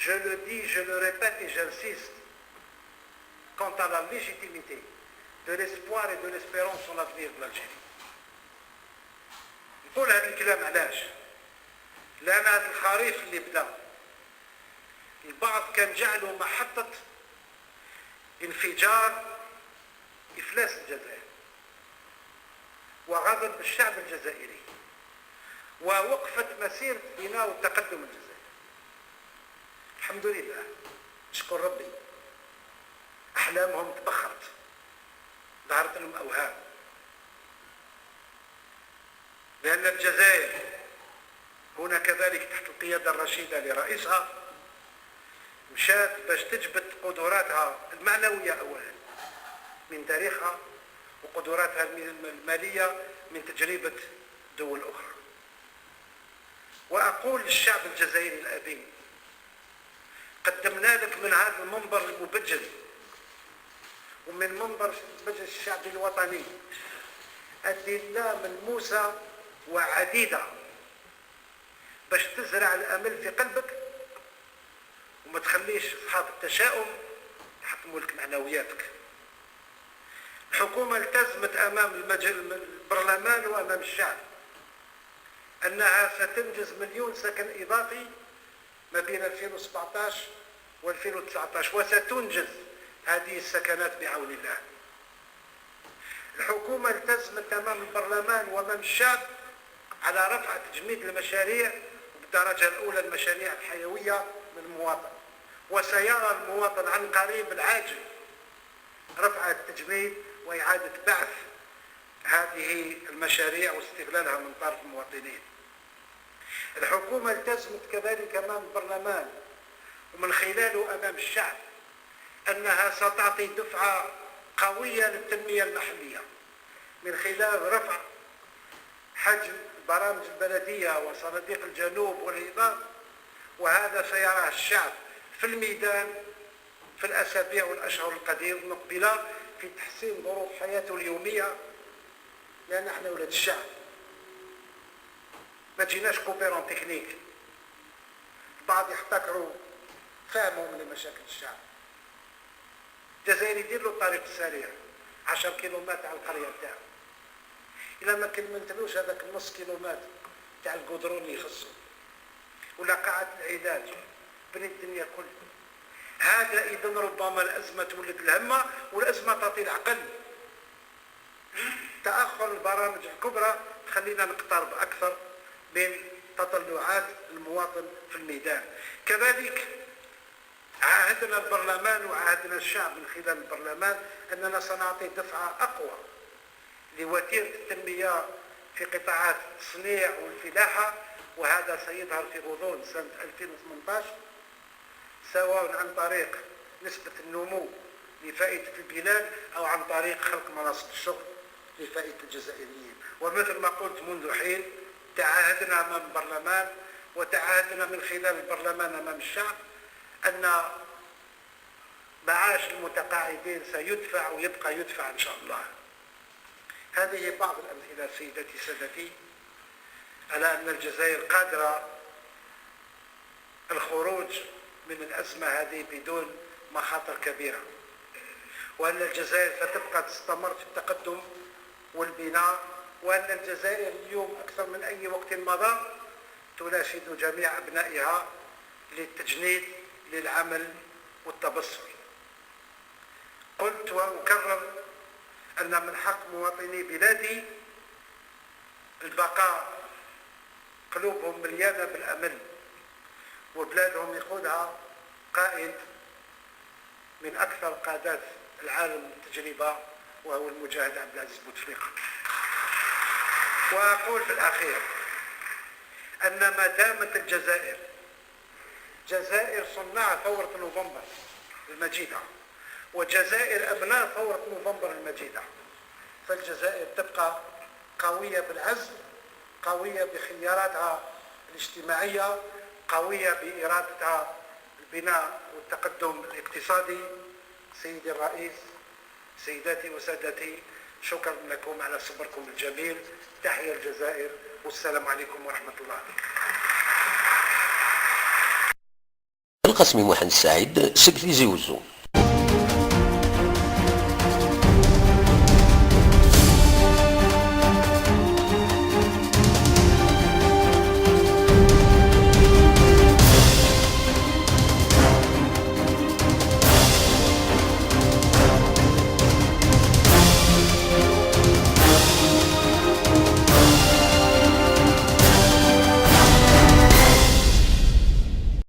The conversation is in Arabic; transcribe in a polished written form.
Je le dis, je le répète et j'insiste quant à la légitimité de l'espoir et de l'espérance en l'avenir de l'Algérie. نقول هذا الكلام علاش؟ لأن هذا الخريف اللي بدا البعض كان جعله محطة انفجار إفلاس الجزائر وغضب الشعب الجزائري ووقفت مسيرة بناء وتقدم الجزائر. الحمد لله، نشكر ربي، أحلامهم تبخرت، ظهرت لهم أوهام، لأن الجزائر هنا كذلك تحت القيادة الرشيدة لرئيسها مشات باش تجبد قدراتها المعنوية أولا من تاريخها وقدراتها المالية من تجربة دول أخرى. وأقول للشعب الجزائري الأبي، قدمنا لك من هذا المنبر المبجل ومن منبر المجلس الشعبي الوطني أدلة ملموسة وعديدة باش تزرع الأمل في قلبك وما تخليش أصحاب التشاؤم يحطموا لك معنوياتك. الحكومة التزمت أمام البرلمان وأمام الشعب أنها ستنجز 1,000,000 سكن إضافي ما بين 2017 و2019 وستنجز هذه السكنات بعون الله. الحكومة التزمت أمام البرلمان وأمام الشعب على رفع تجميد المشاريع بالدرجة الأولى المشاريع الحيوية للمواطن، وسيرى المواطن عن قريب العاجل رفع التجميد وإعادة بعث هذه المشاريع واستغلالها من طرف المواطنين. الحكومة التزمت كذلك أمام البرلمان ومن خلاله أمام الشعب أنها ستعطي دفعة قوية للتنمية المحلية من خلال رفع حجم برامج البلدية وصناديق الجنوب والإضافة، وهذا سيراه الشعب في الميدان في الأسابيع والأشهر المقبلة في تحسين ظروف حياته اليومية، لأن احنا ولاد الشعب ما جيناش كوبيرون تكنيك. البعض يحتكروا فهموا من مشاكل الشعب. الجزائر يدير له الطريق السريع 10 كيلومتر على القرية بتاعه، إلا ما كملتلوش هذاك النص كيلومتر تاع القدرون اللي يخصه ولا قاعة العلاج بني الدنيا كلها. هذا إذا ربما الأزمة تولد الهمة والأزمة تعطي العقل. تأخر البرامج الكبرى خلينا نقترب أكثر من تطلعات المواطن في الميدان. كذلك عاهدنا البرلمان وعاهدنا الشعب من خلال البرلمان أننا سنعطي دفعة أقوى لوتيرة التنمية في قطاعات التصنيع والفلاحة، وهذا سيظهر في غضون سنة 2018 سواء عن طريق نسبة النمو لفائدة البلاد أو عن طريق خلق مناصب الشغل لفائدة الجزائريين. ومثل ما قلت منذ حين تعاهدنا أمام البرلمان وتعاهدنا من خلال البرلمان أمام الشعب أن معاش المتقاعدين سيدفع ويبقى يدفع إن شاء الله. هذه بعض الأمثلة سيدتي سادتي على أن الجزائر قادرة الخروج من الأزمة هذه بدون مخاطر كبيرة، وأن الجزائر ستبقى تستمر في التقدم والبناء، وأن الجزائر اليوم أكثر من أي وقت مضى تناشد جميع أبنائها للتجنيد للعمل والتبصر. قلت وأكرر أن من حق مواطني بلادي البقاء، قلوبهم مليانة بالأمل وبلادهم يقودها قائد من أكثر قادات العالم التجربة وهو المجاهد عبد العزيز بوتفليقة. وأقول في الأخير أن ما دامت الجزائر جزائر صناع ثورة نوفمبر المجيدة وجزائر أبناء ثورة نوفمبر المجيدة، فالجزائر تبقى قوية بالعزم، قوية بخياراتها الاجتماعية، قوية بإرادتها البناء والتقدم الاقتصادي. سيدي الرئيس، سيداتي وسادتي، شكرا لكم على صبركم الجميل. تحيا الجزائر والسلام عليكم ورحمة الله. القاسمي محمد السعيد سكت يزيوزو